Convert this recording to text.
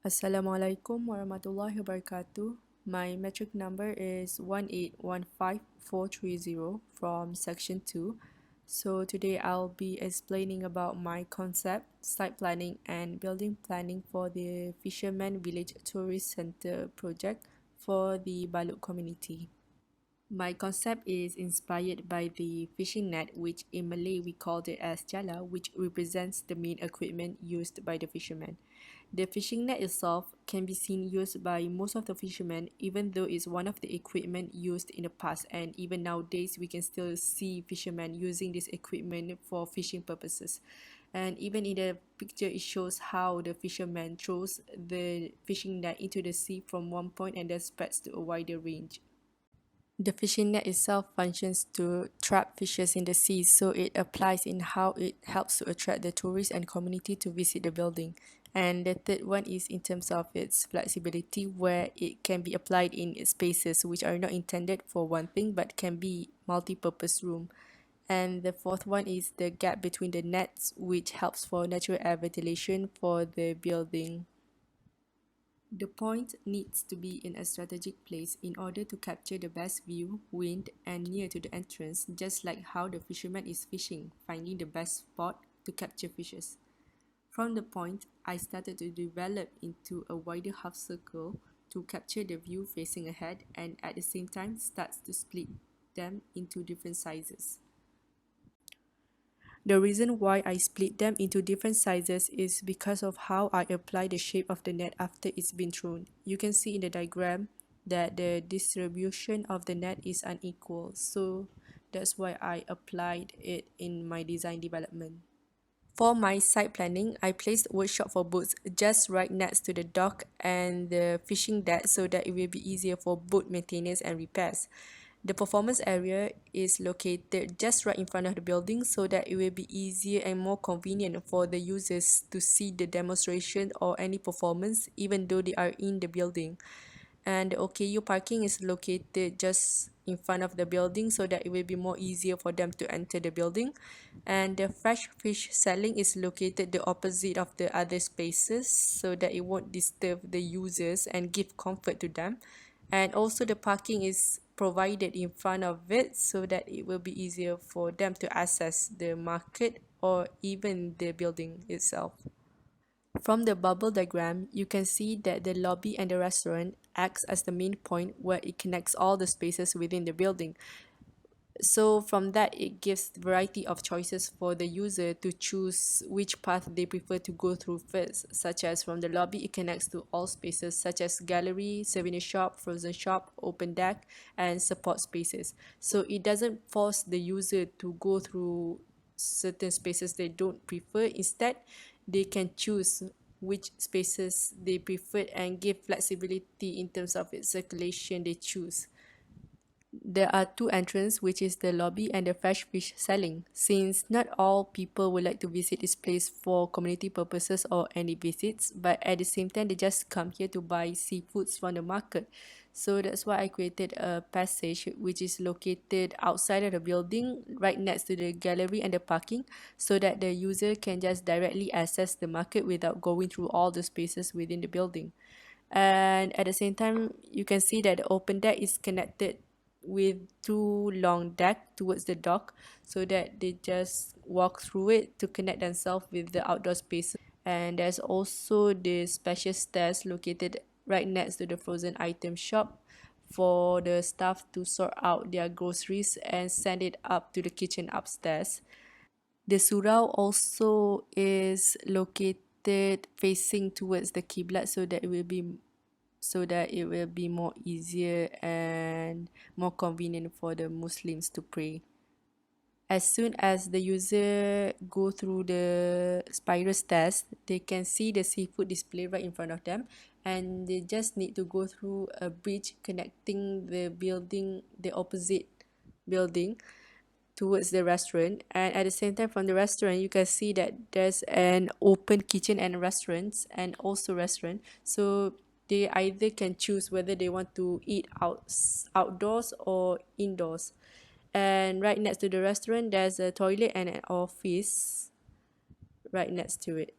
Assalamualaikum warahmatullahi wabarakatuh. My metric number is 1815430 from section 2. So today I'll be explaining about my concept, site planning and building planning for the Fisherman Village Tourist Center project for the Balut community. My concept is inspired by the fishing net, which in Malay we called it as Jala, which represents the main equipment used by the fishermen. The fishing net itself can be seen used by most of the fishermen, even though it's one of the equipment used in the past, and even nowadays we can still see fishermen using this equipment for fishing purposes. And even in the picture, it shows how the fisherman throws the fishing net into the sea from one point and then spreads to a wider range. The fishing net itself functions to trap fishes in the sea, so it applies in how it helps to attract the tourists and community to visit the building. And the third one is in terms of its flexibility, where it can be applied in spaces which are not intended for one thing but can be multi-purpose room. And the fourth one is the gap between the nets, which helps for natural air ventilation for the building. The point needs to be in a strategic place in order to capture the best view, wind, and near to the entrance, just like how the fisherman is fishing, finding the best spot to capture fishes. From the point, I started to develop into a wider half circle to capture the view facing ahead and at the same time starts to split them into different sizes. The reason why I split them into different sizes is because of how I apply the shape of the net after it's been thrown. You can see in the diagram that the distribution of the net is unequal, so that's why I applied it in my design development. For my site planning, I placed workshop for boats just right next to the dock and the fishing deck so that it will be easier for boat maintenance and repairs. The performance area is located just right in front of the building so that it will be easier and more convenient for the users to see the demonstration or any performance even though they are in the building. And the OKU parking is located just in front of the building so that it will be more easier for them to enter the building. And the fresh fish selling is located the opposite of the other spaces so that it won't disturb the users and give comfort to them. And also the parking is provided in front of it so that it will be easier for them to access the market or even the building itself. From the bubble diagram, you can see that the lobby and the restaurant acts as the main point where it connects all the spaces within the building. So from that, it gives variety of choices for the user to choose which path they prefer to go through first, such as from the lobby, it connects to all spaces such as gallery, souvenir shop, frozen shop, open deck, and support spaces. So it doesn't force the user to go through certain spaces they don't prefer. Instead, they can choose which spaces they prefer and give flexibility in terms of its circulation they choose. There are two entrances, which is the lobby and the fresh fish selling. Since not all people would like to visit this place for community purposes or any visits, but at the same time they just come here to buy seafoods from the market. So that's why I created a passage which is located outside of the building, right next to the gallery and the parking, so that the user can just directly access the market without going through all the spaces within the building. And at the same time, you can see that the open deck is connected with two long deck towards the dock so that they just walk through it to connect themselves with the outdoor spaces. And there's also the special stairs located right next to the frozen item shop for the staff to sort out their groceries and send it up to the kitchen upstairs. The surau also is located facing towards the Qiblat so that it will be more easier and more convenient for the Muslims to pray. As soon as the user go through the spiral stairs, they can see the seafood display right in front of them, and they just need to go through a bridge connecting the building, the opposite building, towards the restaurant. And at the same time, from the restaurant you can see that there's an open kitchen and restaurant, so they either can choose whether they want to eat outdoors or indoors. And right next to the restaurant there's a toilet and an office right next to it.